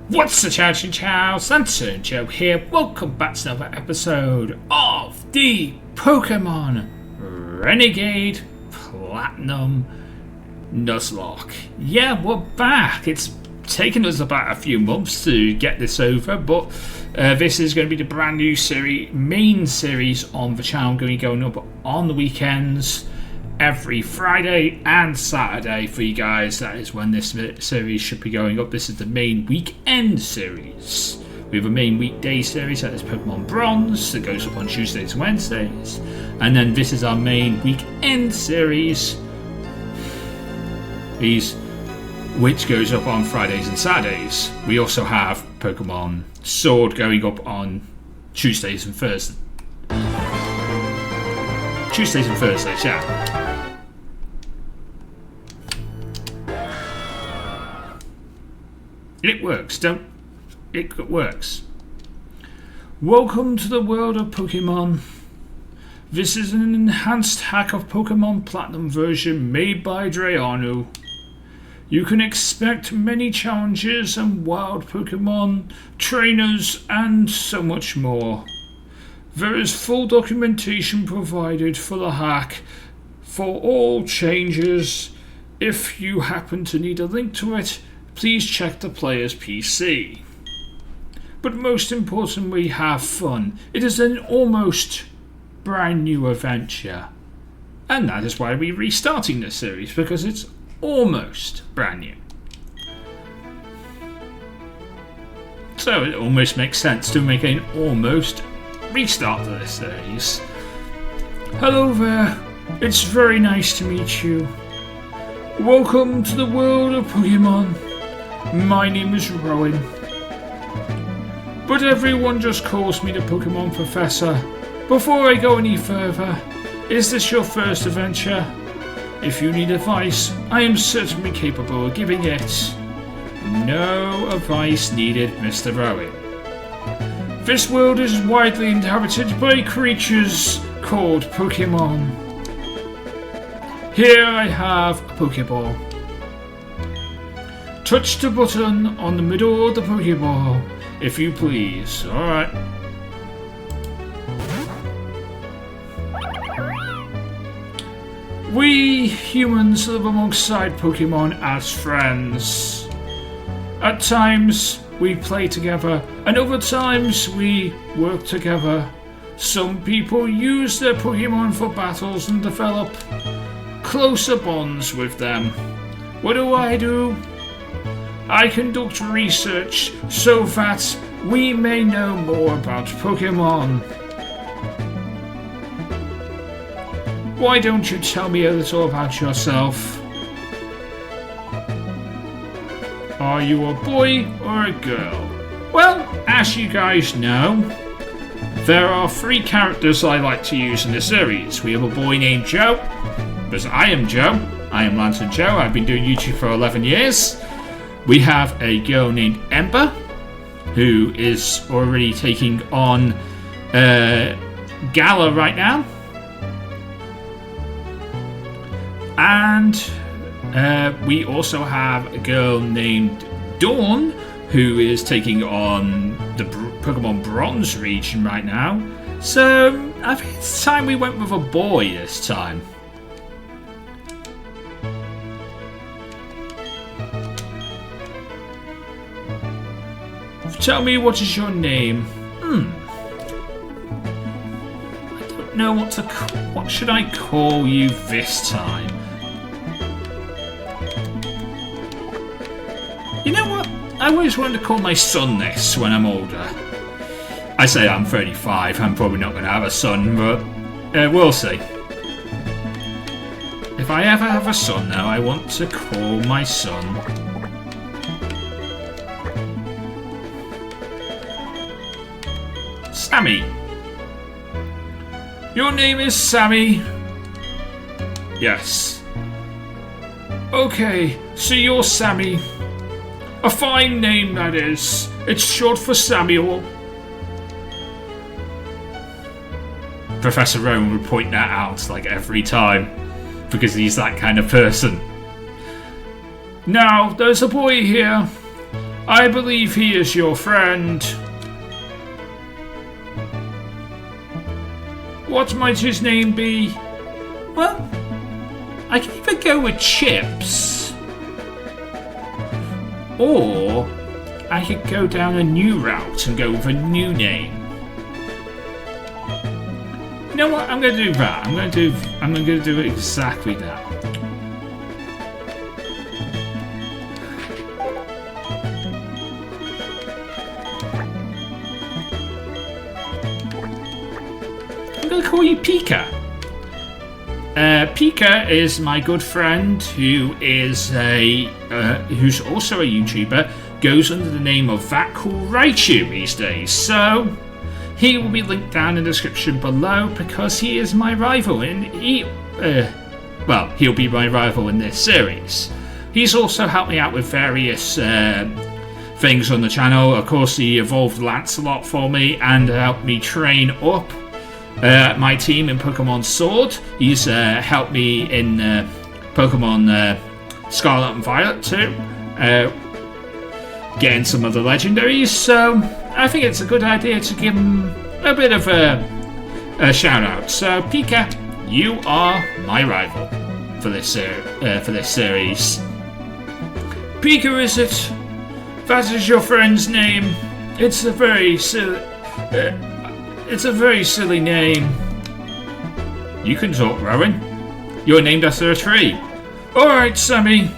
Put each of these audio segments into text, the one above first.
What's the chow? Sanson Joe here. Welcome back to another episode of the Pokémon Renegade Platinum Nuzlocke. Yeah, we're back. It's taken us about a few months to get this over, but this is going to be the brand new main series on the channel, going to be going up on the weekends every Friday and Saturday for you guys. That is when this series should be going up. This is the main weekend series. We have a main weekday series that is Pokemon Bronze that goes up on Tuesdays and Wednesdays, and then this is our main weekend series, which goes up on Fridays and Saturdays. We also have Pokemon Sword going up on Tuesdays and Thursdays. Yeah. It works, it works. Welcome to the world of Pokemon. This is an enhanced hack of Pokemon Platinum version made by Drayano. You can expect many challenges and wild Pokemon, trainers, and so much more. There is full documentation provided for the hack for all changes. If you happen to need a link to it, please check the player's PC. But most importantly, have fun. It is an almost brand new adventure. And that is why we're restarting this series, because it's almost brand new. So it almost makes sense to make an almost restart to this series. Hello there, it's very nice to meet you. Welcome to the world of Pokemon. My name is Rowan, but everyone just calls me the Pokemon Professor. Before I go any further, is this your first adventure? If you need advice, I am certainly capable of giving it. No advice needed, Mr. Rowan. This world is widely inhabited by creatures called Pokémon. Here I have a Pokeball. Touch the button on the middle of the Pokeball, if you please. Alright. We humans live alongside Pokemon as friends. At times we play together, and other times we work together. Some people use their Pokemon for battles and develop closer bonds with them. What do? I conduct research so that we may know more about Pokemon. Why don't you tell me a little about yourself? Are you a boy or a girl? Well, as you guys know, there are 3 characters I like to use in this series. We have a boy named Joe, because I am Joe. I am Lantern Joe. I've been doing YouTube for 11 years. We have a girl named Ember, who is already taking on Gala right now. And we also have a girl named Dawn, who is taking on the Pokemon Bronze region right now. So I think it's time we went with a boy this time. Tell me, what is your name? I don't know what should I call you this time? You know what? I always wanted to call my son this when I'm older. I say I'm 35, I'm probably not going to have a son, but we'll see. If I ever have a son now, I want to call my son Sammy. Your name is Sammy? Yes. Okay, so you're Sammy. A fine name, that is. It's short for Samuel. Professor Rowan would point that out like every time, because he's that kind of person. Now, there's a boy here. I believe he is your friend. What might his name be? Well, I can either go with Chips, or I could go down a new route and go with a new name. You know what? I'm going to do that. I'm going to do exactly that. I'm going to call you Pika. Pika is my good friend who is who's also a YouTuber. Goes under the name of That Cool Raichu these days. So he will be linked down in the description below because he is my rival and he'll be my rival in this series. He's also helped me out with various things on the channel. Of course, he evolved Lancelot for me and helped me train up my team in Pokemon Sword. He's helped me in Pokemon Scarlet and Violet too, getting some other legendaries. So I think it's a good idea to give him a bit of a shout out. So Pika, you are my rival for this series. Pika, is it? That is your friend's name. It's a very silly. It's a very silly name. You can talk, Rowan. You're named after a tree. Alright, Sammy.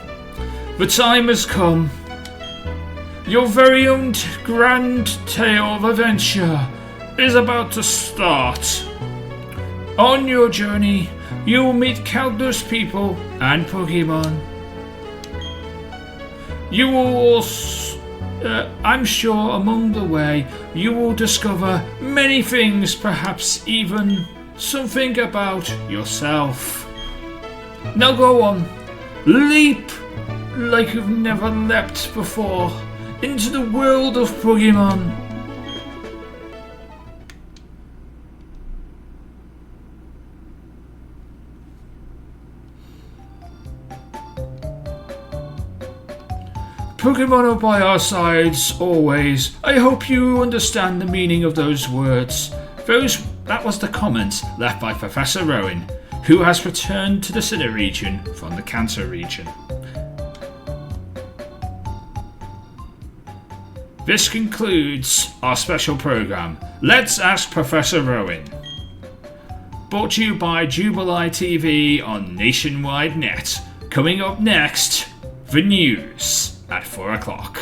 The time has come. Your very own grand tale of adventure is about to start. On your journey, you will meet countless people and Pokemon. You will also, I'm sure among the way, you will discover many things, perhaps even something about yourself. Now go on, leap like you've never leapt before into the world of Pokémon. Pokémon are by our sides always. I hope you understand the meaning of those words. That was the comment left by Professor Rowan, who has returned to the Sinnoh region from the Kanto region. This concludes our special program, Let's Ask Professor Rowan. Brought to you by Jubilee TV on Nationwide Net. Coming up next, the news at 4 o'clock.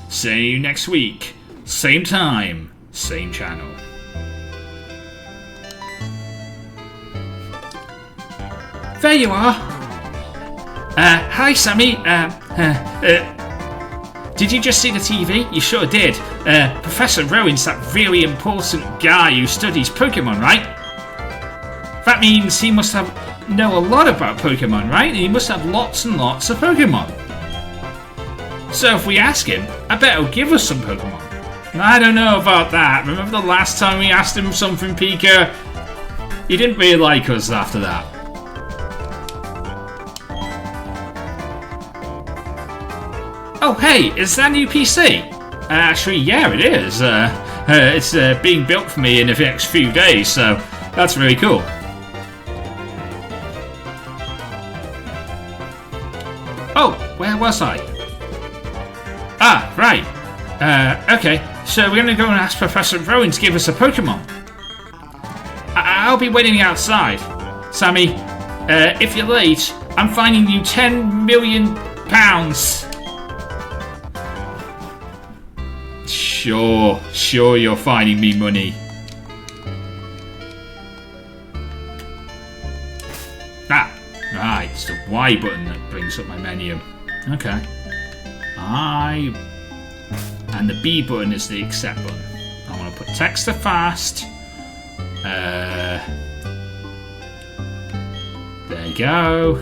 See you next week. Same time, same channel. There you are. Hi, Sammy. Did you just see the TV? You sure did. Professor Rowan's that really important guy who studies Pokemon, right? That means he must know a lot about Pokemon, right? He must have lots and lots of Pokemon. So if we ask him, I bet he'll give us some Pokemon. I don't know about that. Remember the last time we asked him something, Pika? He didn't really like us after that. Oh hey, is that a new PC? Actually, yeah, it is. It's being built for me in the next few days, so that's really cool. Oh, where was I? Ah, right. Okay, so we're gonna go and ask Professor Rowan to give us a Pokemon. I'll be waiting outside. Sammy, if you're late, I'm fining you £10 million. Sure, you're fining me money. Right, it's the Y button that brings up my menu. Okay. And the B button is the accept button. I want to put text to fast. There you go.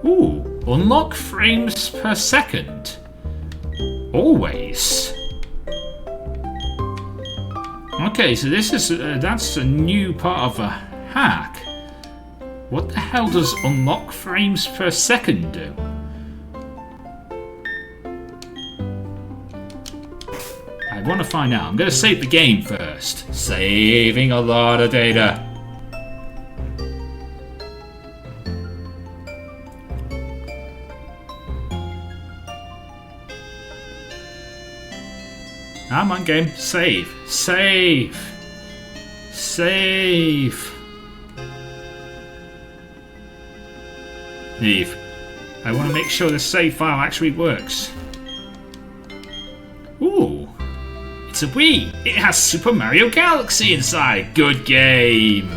Ooh, unlock frames per second. Always. Okay, so this is that's a new part of a hack. What the hell does unlock frames per second do? want to find out. I'm going to save the game first. Saving a lot of data. Come on, game. Save. Save. Save. Leave. I want to make sure the save file actually works. Ooh. It's a Wii. It has Super Mario Galaxy inside. Good game.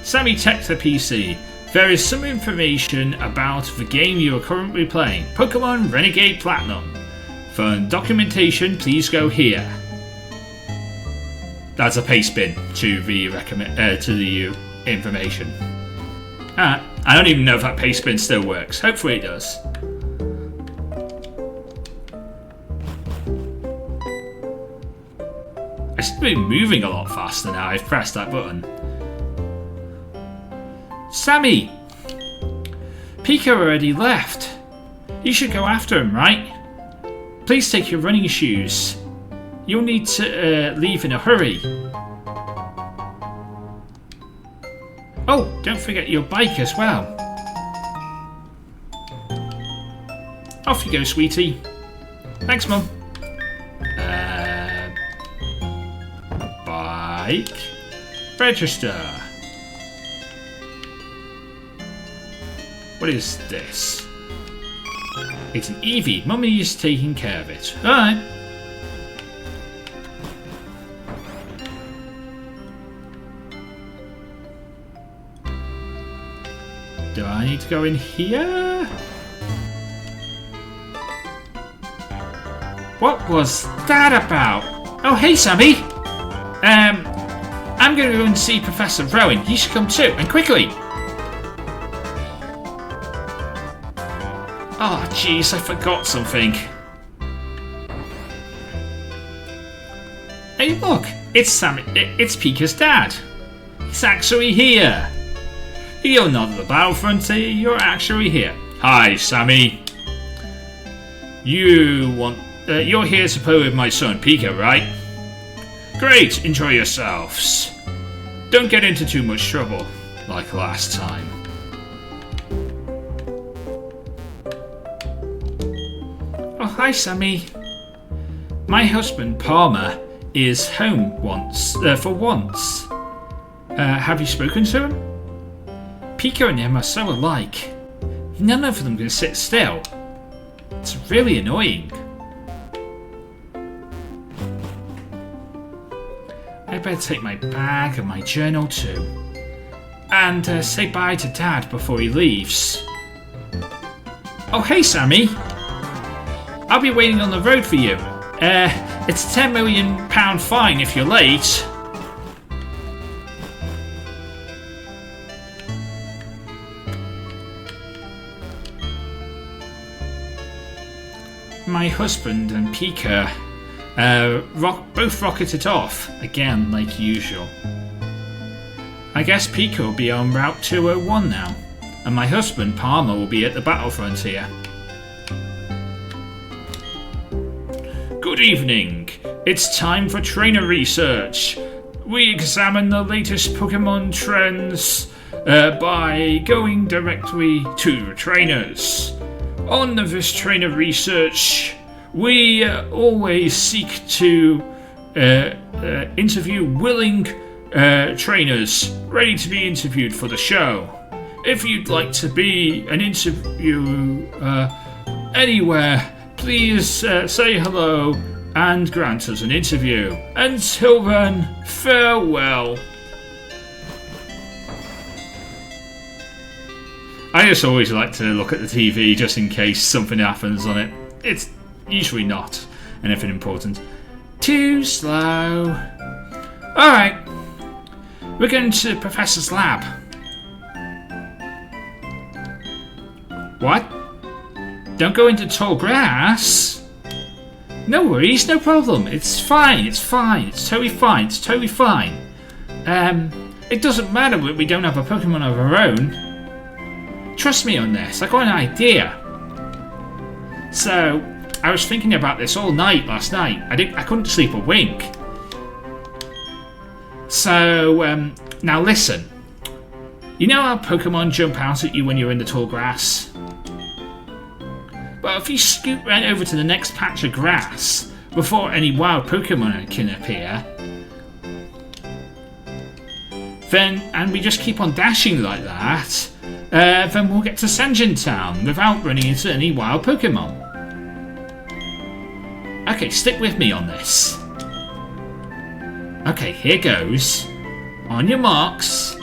Sammy checked the PC. There is some information about the game you are currently playing. Pokémon Renegade Platinum. For documentation, please go here. That's a paste bin to the information. I don't even know if that paste bin still works. Hopefully it does. I should be moving a lot faster now I've pressed that button. Sammy! Pika already left. You should go after him, right? Please take your running shoes. You'll need to leave in a hurry. Oh, don't forget your bike as well. Off you go, sweetie. Thanks, Mum. Bike. Register. What is this? It's an Eevee. Mummy is taking care of it. Alright. Do I need to go in here? What was that about? Oh, hey, Sammy. I'm going to go and see Professor Rowan. You should come too, and quickly. Oh, jeez, I forgot something. Hey, look, it's Sammy. It's Pika's dad. He's actually here. You're not at the battlefront, you're actually here. Hi, Sammy. You're here to play with my son, Pika, right? Great, enjoy yourselves. Don't get into too much trouble, like last time. Oh, hi, Sammy. My husband, Palmer, is home for once. Have you spoken to him? Pika and him are so alike. None of them can sit still. It's really annoying. I better take my bag and my journal too. And say bye to Dad before he leaves. Oh, hey, Sammy. I'll be waiting on the road for you. It's a £10 million fine if you're late. My husband and Pika both rocketed off, again like usual. I guess Pika will be on Route 201 now, and my husband Palmer will be at the battlefront here. Good evening. It's time for trainer research. We examine the latest Pokémon trends by going directly to the trainers. On this trainer research, we always seek to interview willing trainers ready to be interviewed for the show. If you'd like to be an interview anywhere, please say hello and grant us an interview. Until then, farewell. I just always like to look at the TV just in case something happens on it. It's usually not anything important. Too slow. Alright. We're going to the Professor's lab. What? Don't go into tall grass? No worries, no problem. It's fine, it's fine. It's totally fine, it's totally fine. It doesn't matter that we don't have a Pokemon of our own. Trust me on this, I got an idea. So, I was thinking about this all night last night. I couldn't sleep a wink. So, now listen. You know how Pokemon jump out at you when you're in the tall grass? Well, if you scoot right over to the next patch of grass before any wild Pokemon can appear, and we just keep on dashing like that, then we'll get to Sanjin Town without running into any wild Pokemon. Okay, stick with me on this. Okay, here goes. On your marks.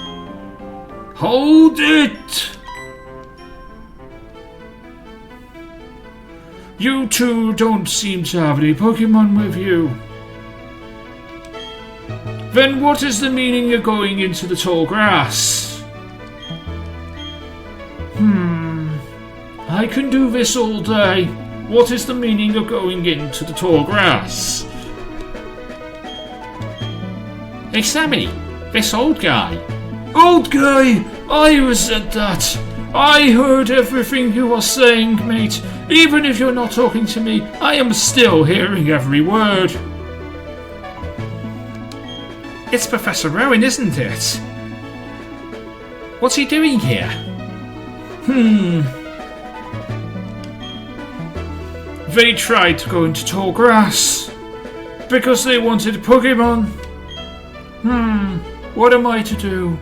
Hold it! You two don't seem to have any Pokemon with you. Then what is the meaning of going into the tall grass? I can do this all day. What is the meaning of going into the tall grass? Hey Sammy, this old guy. Old guy! I was at that. I heard everything you were saying, mate. Even if you're not talking to me, I am still hearing every word. It's Professor Rowan, isn't it? What's he doing here? They tried to go into tall grass because they wanted Pokemon. What am I to do?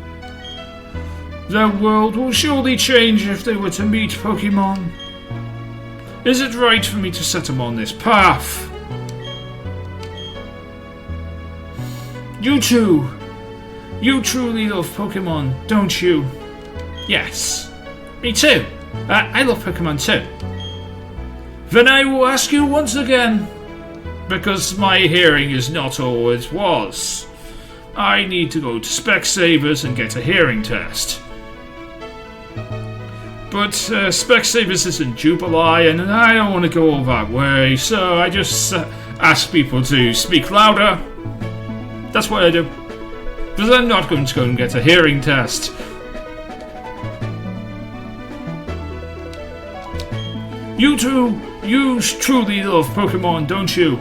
Their world will surely change if they were to meet Pokemon. Is it right for me to set them on this path? You two, you truly love Pokemon, don't you? Yes, me too. I love Pokemon too. Then I will ask you once again, because my hearing is not all it was. I need to go to Specsavers and get a hearing test. But Specsavers is in Jubilee and I don't want to go all that way, so I just ask people to speak louder. That's what I do. Because I'm not going to go and get a hearing test. You two, you truly love Pokemon, don't you?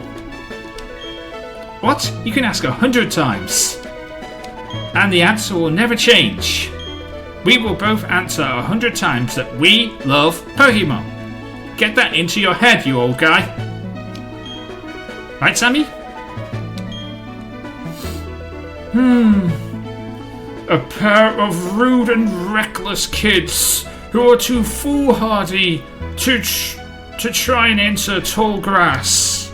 What? You can ask 100 times. And the answer will never change. We will both answer 100 times that we love Pokemon. Get that into your head, you old guy. Right, Sammy? A pair of rude and reckless kids who are too foolhardy to try and enter tall grass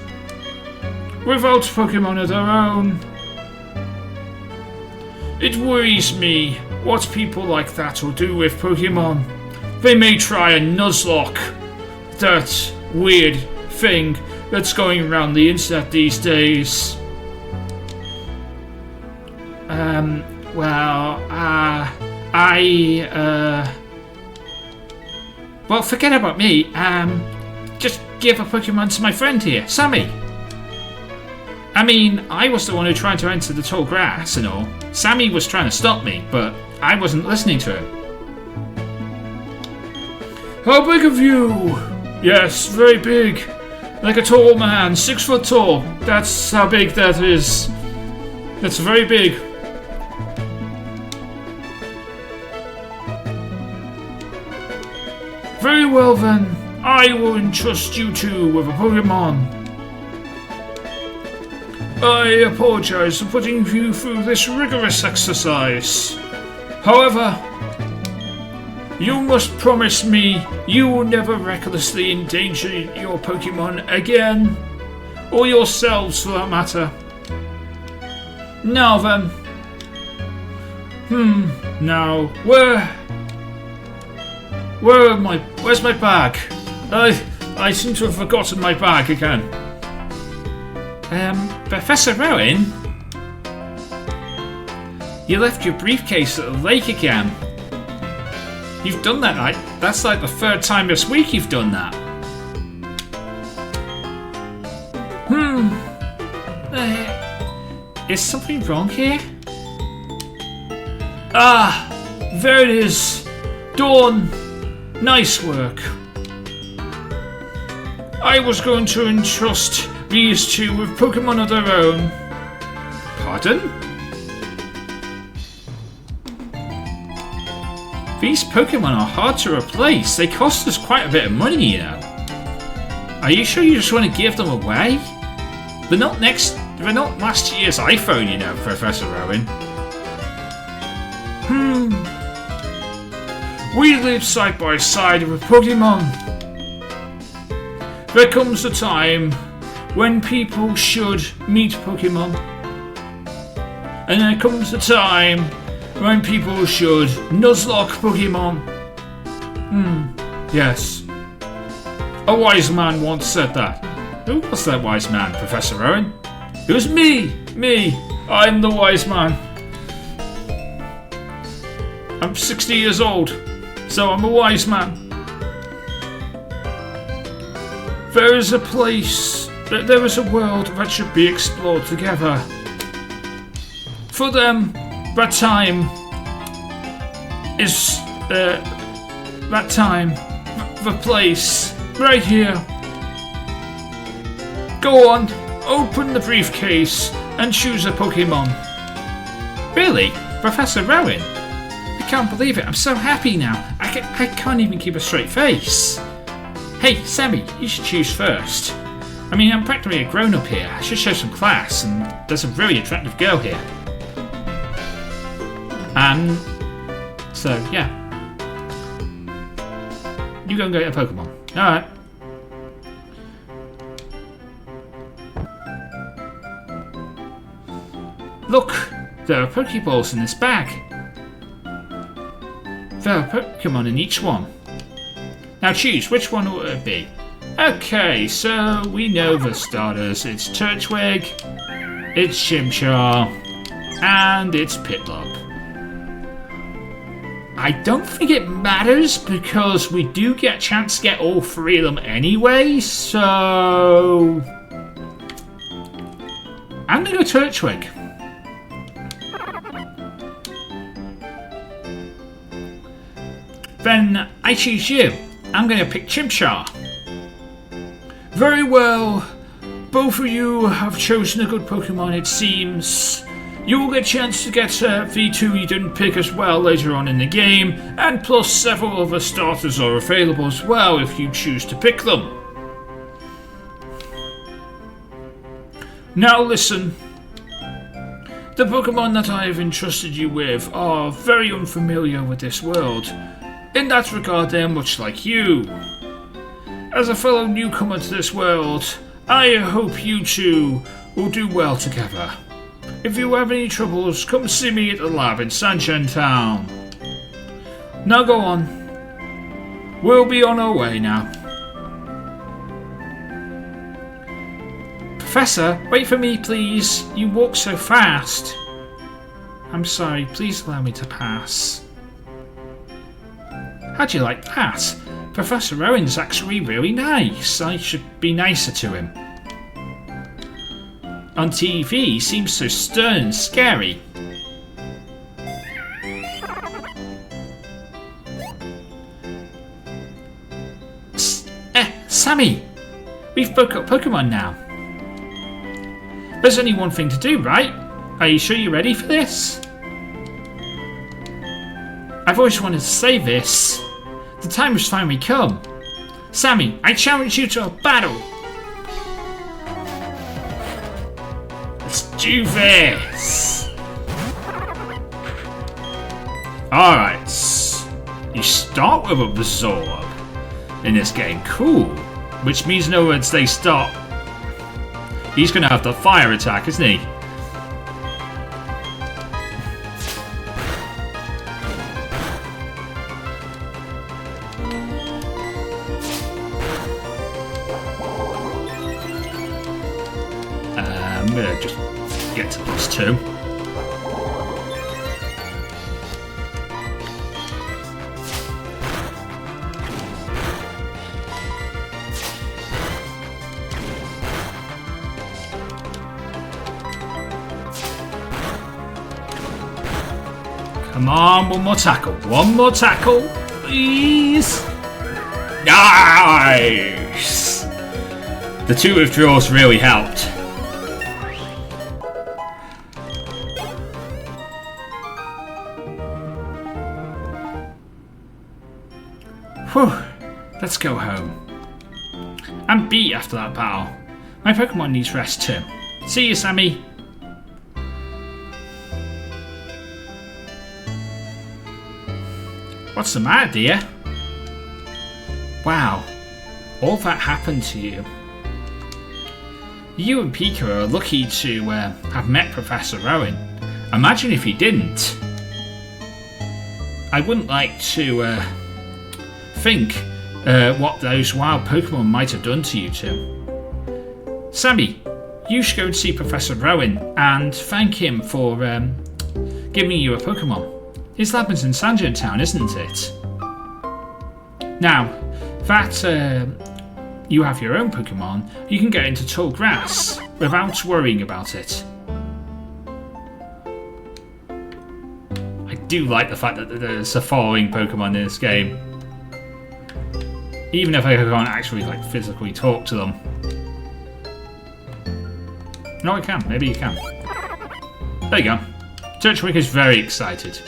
without Pokemon of their own. It worries me what people like that will do with Pokemon. They may try a Nuzlocke, that weird thing that's going around the internet these days. Well, forget about me. Just give a Pokemon to my friend here, Sammy. I mean, I was the one who tried to enter the tall grass and all. Sammy was trying to stop me, but I wasn't listening to him. How big of you? Yes, very big. Like a tall man, 6 foot tall. That's how big that is. That's very big. Very well then, I will entrust you two with a Pokemon. I apologize for putting you through this rigorous exercise. However, you must promise me you will never recklessly endanger your Pokemon again, or yourselves for that matter. Now then. Now, where's my bag? I seem to have forgotten my bag again. Professor Rowan? You left your briefcase at the lake again. You've done that, right? That's like the 3rd time this week you've done that. Is something wrong here? Ah, there it is. Dawn. Nice work. I was going to entrust these two with Pokémon of their own. Pardon? These Pokémon are hard to replace. They cost us quite a bit of money, you know. Are you sure you just want to give them away? They're not last year's iPhone, you know, Professor Rowan. We live side by side with Pokémon. There comes a time when people should meet Pokémon. And there comes a time when people should nuzlocke Pokémon. Yes. A wise man once said that. Who was that wise man, Professor Owen? It was me! I'm the wise man. I'm 60 years old, so I'm a wise man. There is a place, there is a world that should be explored together. For them, that time is, the place, right here. Go on, open the briefcase and choose a Pokemon. Really? Professor Rowan? I can't believe it, I'm so happy now. I can't even keep a straight face. Hey, Sammy, you should choose first. I mean, I'm practically a grown-up here. I should show some class, and there's a very attractive girl here. So, yeah. You go and get a Pokemon. Alright. Look, there are Pokeballs in this bag. There are Pokemon in each one. Now choose, which one will it be? Okay, so we know the starters. It's Turtwig, it's Chimchar, and it's Piplup. I don't think it matters because we do get a chance to get all three of them anyway, so I'm gonna go Turtwig. Then I choose you. I'm gonna pick Chimchar. Very well. Both of you have chosen a good Pokemon, it seems. You will get a chance to get V2 you didn't pick as well later on in the game, and plus several other starters are available as well if you choose to pick them. Now listen. The Pokemon that I have entrusted you with are very unfamiliar with this world. In that regard, they are much like you. As a fellow newcomer to this world, I hope you two will do well together. If you have any troubles, come see me at the lab in Sunshine Town. Now go on. We'll be on our way now. Professor, wait for me, please. You walk so fast. I'm sorry, please allow me to pass. How'd you like that? Professor Owen's actually really nice. I should be nicer to him. On TV, he seems so stern and scary. Sammy! We've both got Pokemon now. There's only one thing to do, right? Are you sure you're ready for this? I've always wanted to say this. The time has finally come. Sammy, I challenge you to a battle. Let's do this. Alright. You start with Absorb in this game. Cool. Which means, in other words, they start. He's going to have the fire attack, isn't he? I'm going to just get to +2. Come on, one more tackle. One more tackle, please. Nice! The 2 withdrawals really helped. Whew, let's go home. I'm beat after that battle. My Pokemon needs rest too. See you, Sammy. What's the matter, dear? Wow, all that happened to you. You and Pika are lucky to have met Professor Rowan. Imagine if you didn't. I wouldn't like to think what those wild Pokemon might have done to you two. Sammy, you should go and see Professor Rowan and thank him for giving you a Pokemon. His lab is in Sanjin Town, isn't it? Now, that you have your own Pokemon, you can get into tall grass without worrying about it. I do like the fact that there's a following Pokemon in this game. Even if I can't actually physically talk to them. No, I can. Maybe you can. There you go. Turtwig is very excited.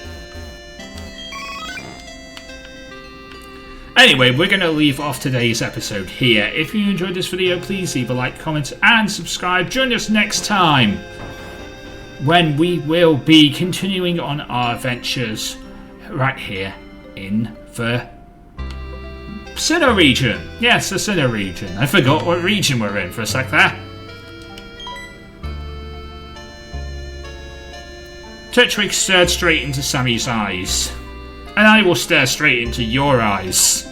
Anyway, we're going to leave off today's episode here. If you enjoyed this video, please leave a like, comment, and subscribe. Join us next time when we will be continuing on our adventures right here in the Sinnoh region. Yes, the Sinnoh region. I forgot what region we're in for a sec there. Turtwig stared straight into Sammy's eyes. And I will stare straight into your eyes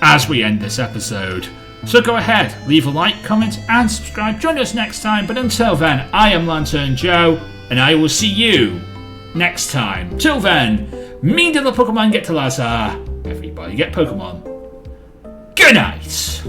as we end this episode. So go ahead, leave a like, comment, and subscribe. Join us next time. But until then, I am Lantern Joe, and I will see you next time. Till then, me to the Pokemon get to Lazar. Everybody get Pokemon. Good night.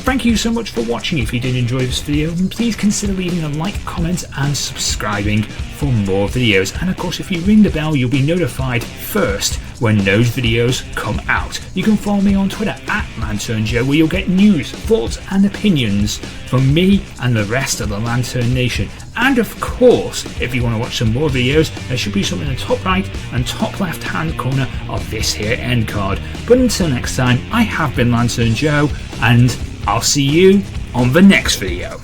Thank you so much for watching. If you did enjoy this video, then please consider leaving a like, comment, and subscribing for more videos. And of course, if you ring the bell, you'll be notified first when those videos come out. You can follow me on Twitter @LanternJoe, where you'll get news, thoughts, and opinions from me and the rest of the Lantern Nation. And of course, if you want to watch some more videos, there should be something in the top right and top left hand corner of this here end card. But until next time, I have been Lantern Joe, and I'll see you on the next video.